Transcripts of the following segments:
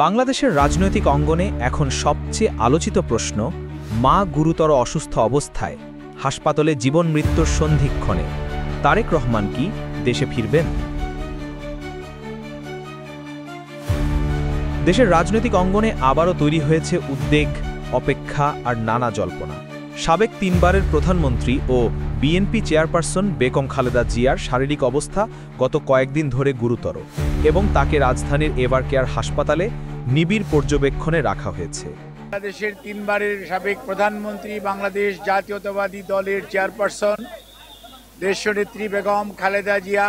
বাংলাদেশের রাজনৈতিক অঙ্গনে এখন সবচেয়ে আলোচিত প্রশ্ন, মা গুরুতর অসুস্থ অবস্থায় হাসপাতালে জীবন মৃত্যুর সন্ধিক্ষণে তারেক রহমান কি দেশে ফিরবেন? দেশের রাজনৈতিক অঙ্গনে আবারও তৈরি হয়েছে উদ্বেগ, অপেক্ষা আর নানা জল্পনা। সাবেক তিনবারের প্রধানমন্ত্রী ও বিএনপি চেয়ারপারসন বেগম খালেদা জিয়ার শারীরিক অবস্থা গত কয়েকদিন ধরে গুরুতর এবং তাকে রাজধানীর এভারকেয়ার হাসপাতালে নিবিড় পর্যবেক্ষণে রাখা হয়েছে। বাংলাদেশের তিনবারের সাবেক প্রধানমন্ত্রী, বাংলাদেশ জাতীয়তাবাদী দলের চেয়ারপারসন দেশনেত্রী বেগম খালেদা জিয়া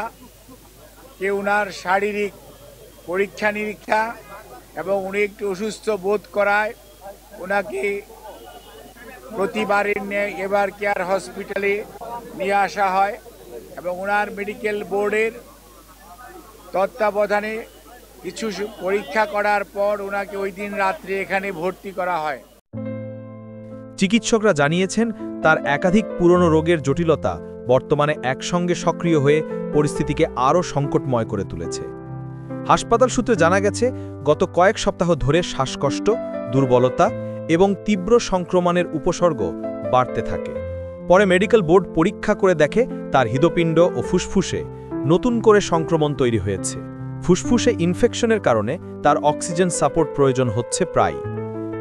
কে উনার শারীরিক পরীক্ষা নিরীক্ষা এবং উনি একটু অসুস্থ বোধ করায় ওনাকে প্রতিবারের ন্যায় এভারকেয়ার হসপিটালে নিয়ে আসা হয় এবং ওনার মেডিকেল বোর্ডের তত্ত্বাবধানে কিছু পরীক্ষা করার পর ওনাকে ওই দিন রাত্রে এখানে ভর্তি করা হয়। চিকিৎসকরা জানিয়েছেন তার একাধিক পুরনো রোগের জটিলতা বর্তমানে একসঙ্গে সক্রিয় হয়ে পরিস্থিতিকে আরও সংকটময় করে তুলেছে। হাসপাতাল সূত্রে জানা গেছে, গত কয়েক সপ্তাহ ধরে শ্বাসকষ্ট, দুর্বলতা এবং তীব্র সংক্রমণের উপসর্গ বাড়তে থাকে। পরে মেডিকেল বোর্ড পরীক্ষা করে দেখে তার হৃদপিণ্ড ও ফুসফুসে নতুন করে সংক্রমণ তৈরি হয়েছে। ফুসফুসে ইনফেকশনের কারণে তার অক্সিজেন সাপোর্ট প্রয়োজন হচ্ছে প্রায়।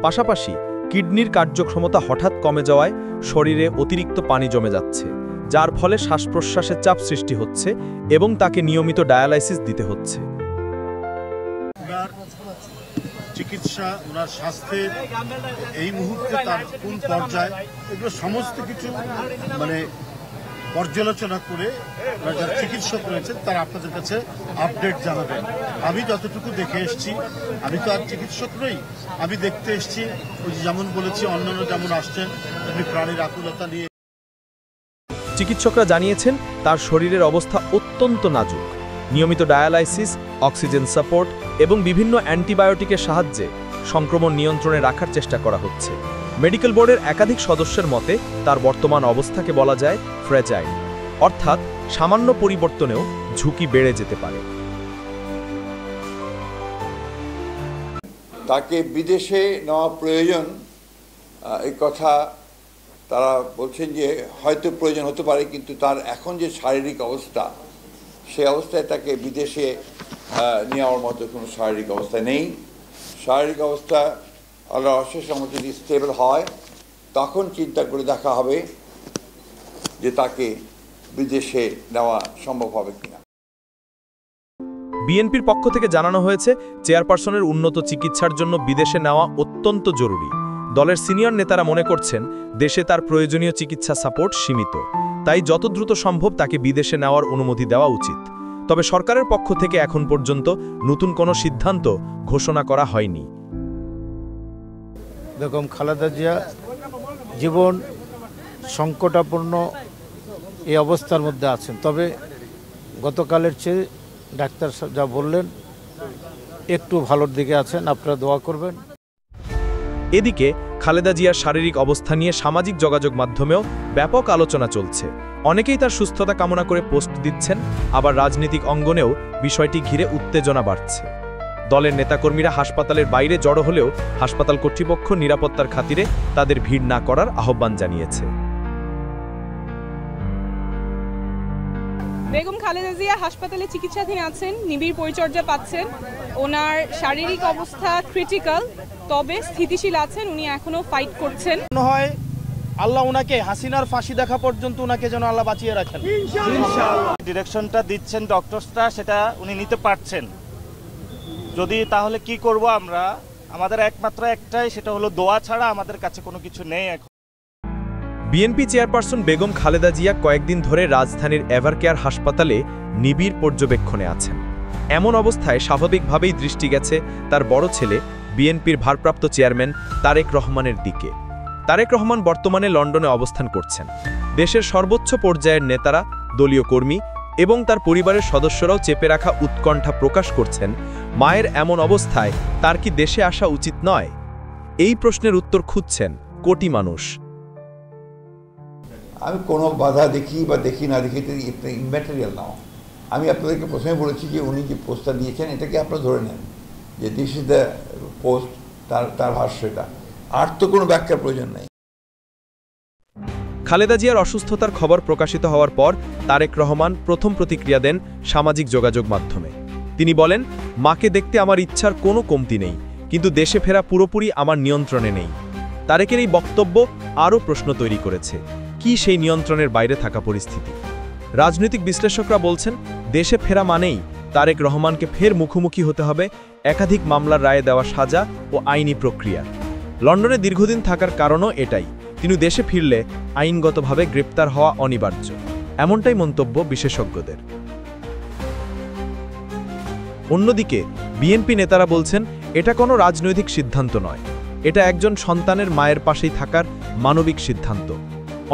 পাশাপাশি কিডনির কার্যক্ষমতা হঠাৎ কমে যাওয়ায় শরীরে অতিরিক্ত পানি জমে যাচ্ছে, যার ফলে শ্বাস-প্রশ্বাসের চাপ সৃষ্টি হচ্ছে এবং তাকে নিয়মিত ডায়ালাইসিস দিতে হচ্ছে। চিকিৎসা, ওনার স্বাস্থ্যের এই মুহূর্তে তার কোন পর্যায়ে, এগুলো সমস্ত কিছু পর্যালোচনা করে যারা চিকিৎসক রয়েছেন তারা আপনাদের কাছে আপডেট জানাবেন। আমি যতটুকু দেখে এসেছি, আমি তো আর চিকিৎসক নই, আমি দেখতে এসেছি ওই যেমন বলেছি অন্যান্য যেমন আসছেন তেমনি প্রাণীর আকুলতা নিয়ে। চিকিৎসকরা জানিয়েছেন তার শরীরের অবস্থা অত্যন্ত নাজুক। নিয়মিত ডায়ালাইসিস, অক্সিজেন সাপোর্ট এবং বিভিন্ন অ্যান্টিবায়োটিকের সাহায্যে সংক্রমণ নিয়ন্ত্রণে রাখার চেষ্টা করা হচ্ছে। মেডিকেল বোর্ডের একাধিক সদস্যের মতে তার বর্তমান অবস্থাকে বলা যায় ফ্র্যাজাইল, অর্থাৎ সামান্য পরিবর্তনেও ঝুঁকি বেড়ে যেতে পারে। তাকে বিদেশে নেওয়া প্রয়োজন, এই কথা তারা বলছেন যে হয়তো প্রয়োজন হতে পারে, কিন্তু তার এখন যে শারীরিক অবস্থা, সে অবস্থায় তাকে বিদেশে নেওয়ার মতো কোনো শারীরিক অবস্থা নেই। শারীরিক অবস্থা আল্লাহর অশেষ রহমতে যদি স্টেবল হয়, তখন চিন্তা করে দেখা হবে যে তাকে বিদেশে নেওয়া সম্ভব হবে কিনা। বিএনপির পক্ষ থেকে জানানো হয়েছে, চেয়ারপারসনের উন্নত চিকিৎসার জন্য বিদেশে নেওয়া অত্যন্ত জরুরি। দলের সিনিয়র নেতারা মনে করছেন দেশে তার প্রয়োজনীয় চিকিৎসা সাপোর্ট সীমিত, তাই যত দ্রুত সম্ভব তাকে বিদেশে নেওয়ার অনুমতি দেওয়া উচিত। তবে সরকারের পক্ষ থেকে এখন পর্যন্ত নতুন কোনো সিদ্ধান্ত ঘোষণা করা হয়নি। বেগম খালেদা জিয়া জীবন সংকটাপন্ন এই অবস্থার মধ্যে আছেন, তবে গতকালের চেয়ে ডাক্তার যা বললেন একটু ভালোর দিকে আছেন, আপনারা দোয়া করবেন। এদিকে খালেদা জিয়ার শারীরিক অবস্থা নিয়ে সামাজিক যোগাযোগ মাধ্যমেও ব্যাপক আলোচনা চলছে। অনেকেই তার সুস্থতা কামনা করে পোস্ট দিচ্ছেন, আবার রাজনৈতিক অঙ্গনেও বিষয়টি ঘিরে উত্তেজনা বাড়ছে। দলের নেতাকর্মীরা হাসপাতালের বাইরে জড়ো হলেও হাসপাতাল কর্তৃপক্ষ নিরাপত্তার খাতিরে তাদের ভিড় না করার আহ্বান জানিয়েছে। বেগম খালেদা জিয়া হাসপাতালে চিকিৎসাধীন আছেন, নিবিড় পরিচর্যা পাচ্ছেন। ওনার শারীরিক অবস্থা ক্রিটিক্যাল, তবে স্থিতিশীল আছেন, উনি এখনো ফাইট করছেন। মনে হয় আল্লাহ ওনাকে হাসিনার ফাঁসি দেখা পর্যন্ত ওনাকে যেন আল্লাহ বাঁচিয়ে রাখেন ইনশাআল্লাহ। ডিরেকশনটা দিচ্ছেন ডক্টরসরা, সেটা উনি নিতে পারছেন। যদি তাহলে কি করব আমরা, আমাদের একমাত্র একটাই, সেটা হলো দোয়া ছাড়া আমাদের কাছে কোনো কিছু নেই এখন। বিএনপি চেয়ারপারসন বেগম খালেদা জিয়া কয়েকদিন ধরে রাজধানীর এভারকেয়ার হাসপাতালে নিবিড় পর্যবেক্ষণে আছেন। এমন অবস্থায় স্বাভাবিকভাবেই দৃষ্টি গেছে তার বড় ছেলে বিএনপির ভারপ্রাপ্ত চেয়ারম্যান তারেক রহমানের দিকে। তারেক রহমান বর্তমানে লন্ডনে অবস্থান করছেন। দেশের সর্বোচ্চ পর্যায়ের নেতারা, দলীয় কর্মী এবং তার পরিবারের সদস্যরাও চেপে রাখা উৎকণ্ঠা প্রকাশ করছেন, মায়ের এমন অবস্থায় তার কি দেশে আসা উচিত নয়? এই প্রশ্নের উত্তর খুঁজছেন কোটি মানুষ। আমি কোনো বাধা দেখি বা দেখি না দেখি, এটা ইম্যাটেরিয়াল নাও। আমি আপনাদেরকে প্রথমে বলেছি যে উনি যে পোস্টটা দিয়েছেন এটাকে আপনারা ধরে নেন, যে দিস ইজ দ্য পোস্ট, তার ভাষ্যটা। আর তো কোনো ব্যাখ্যার প্রয়োজন নেই। খালেদা জিয়ার অসুস্থতার খবর প্রকাশিত হওয়ার পর তারেক রহমান প্রথম প্রতিক্রিয়া দেন সামাজিক যোগাযোগ মাধ্যমে। তিনি বলেন, মাকে দেখতে আমার ইচ্ছার কোনো কমতি নেই, কিন্তু দেশে ফেরা পুরোপুরি আমার নিয়ন্ত্রণে নেই। তারেকের এই বক্তব্য আরও প্রশ্ন তৈরি করেছে, কি সেই নিয়ন্ত্রণের বাইরে থাকা পরিস্থিতি? রাজনৈতিক বিশ্লেষকরা বলছেন, দেশে ফেরা মানেই তারেক রহমানকে ফের মুখোমুখি হতে হবে একাধিক মামলার রায়ে দেওয়া সাজা ও আইনি প্রক্রিয়া। লন্ডনে দীর্ঘদিন থাকার কারণও এটাই, তিনি দেশে ফিরলে আইনগতভাবে গ্রেপ্তার হওয়া অনিবার্য, এমনটাই মন্তব্য বিশেষজ্ঞদের। অন্যদিকে বিএনপি নেতারা বলছেন, এটা কোনো রাজনৈতিক সিদ্ধান্ত নয়, এটা একজন সন্তানের মায়ের পাশেই থাকার মানবিক সিদ্ধান্ত।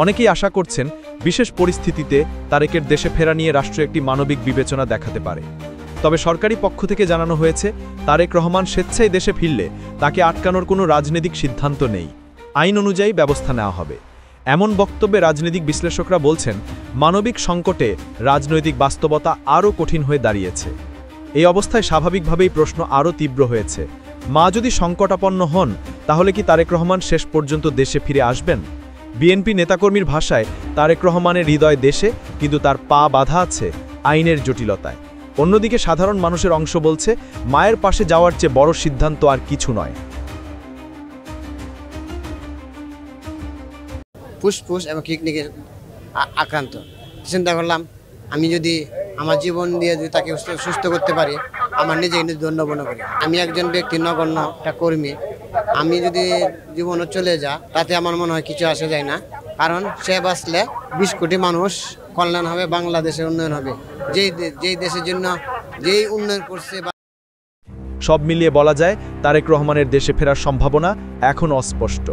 অনেকেই আশা করছেন, বিশেষ পরিস্থিতিতে তারেকের দেশে ফেরা নিয়ে রাষ্ট্র একটি মানবিক বিবেচনা দেখাতে পারে। তবে সরকারি পক্ষ থেকে জানানো হয়েছে, তারেক রহমান স্বেচ্ছায় দেশে ফিরলে তাকে আটকানোর কোনো রাজনৈতিক সিদ্ধান্ত নেই, আইন অনুযায়ী ব্যবস্থা নেওয়া হবে। এমন বক্তব্যে রাজনৈতিক বিশ্লেষকরা বলছেন, মানবিক সংকটে রাজনৈতিক বাস্তবতা আরও কঠিন হয়ে দাঁড়িয়েছে। এই অবস্থায় স্বাভাবিকভাবেই প্রশ্ন আরও তীব্র হয়েছে, মা যদি সংকটাপন্ন হন, তাহলে কি তারেক রহমান শেষ পর্যন্ত দেশে ফিরে আসবেন? বিএনপি নেতাকর্মীর ভাষায়, তারেক রহমানের হৃদয় দেশে, কিন্তু তার পা বাধা আছে আইনের জটিলতায়। অন্যদিকে সাধারণ মানুষের অংশ বলছে, মায়ের পাশে যাওয়ার চেয়ে বড় সিদ্ধান্ত আর কিছু নয়। ফুসফুস এবং কিডনিকে আক্রান্ত। চিন্তা করলাম, আমি যদি আমার জীবন দিয়ে যদি তাকে সুস্থ করতে পারি, আমার নিজেকে নিজে ধন্য মনে করি। আমি একজন ব্যক্তি, নগণ্য একটা কর্মী, আমি যদি জীবনে চলে যা, তাতে আমার মনে হয় কিছু আসে যায় না। কারণ সে বাঁচলে 20 কোটি মানুষ কল্যাণ হবে, বাংলাদেশের উন্নয়ন হবে, যেই দেশের জন্য যেই উন্নয়ন করছে। সব মিলিয়ে বলা যায়, তারেক রহমানের দেশে ফেরার সম্ভাবনা এখন অস্পষ্ট।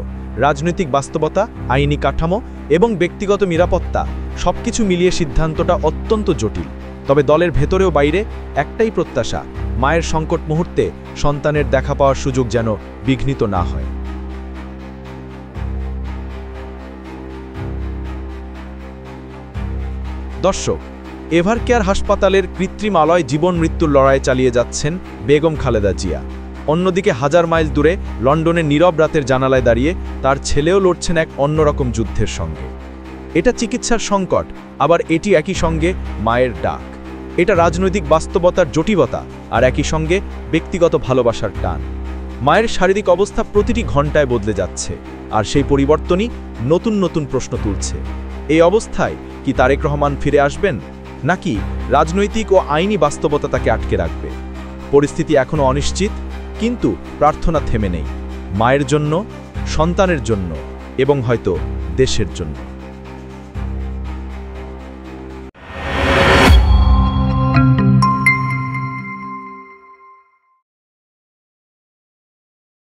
রাজনৈতিক বাস্তবতা, আইনি কাঠামো এবং ব্যক্তিগত নিরাপত্তা সবকিছু মিলিয়ে সিদ্ধান্তটা অত্যন্ত জটিল। তবে দলের ভেতরেও বাইরে একটাই প্রত্যাশা, মায়ের সংকট মুহূর্তে সন্তানের দেখা পাওয়ার সুযোগ যেন বিঘ্নিত না হয়। দর্শক, এভারকেয়ার হাসপাতালের কৃত্রিম আলয় জীবন মৃত্যুর লড়াই চালিয়ে যাচ্ছেন বেগম খালেদা জিয়া। অন্যদিকে হাজার মাইল দূরে লন্ডনের নীরব রাতের জানালায় দাঁড়িয়ে তার ছেলেও লড়ছেন এক অন্যরকম যুদ্ধের সঙ্গে। এটা চিকিৎসার সংকট, আবার এটি একই সঙ্গে মায়ের ডাক। এটা রাজনৈতিক বাস্তবতার জটিলতা, আর একই সঙ্গে ব্যক্তিগত ভালোবাসার টান। মায়ের শারীরিক অবস্থা প্রতিটি ঘন্টায় বদলে যাচ্ছে, আর সেই পরিবর্তনই নতুন নতুন প্রশ্ন তুলছে। এই অবস্থায় কি তারেক রহমান ফিরে আসবেন, নাকি রাজনৈতিক ও আইনি বাস্তবতা তাকে আটকে রাখবে? পরিস্থিতি এখনও অনিশ্চিত, কিন্তু প্রার্থনা থেমে নেই, মায়ের জন্য, সন্তানের জন্য এবং হয়তো দেশের জন্য।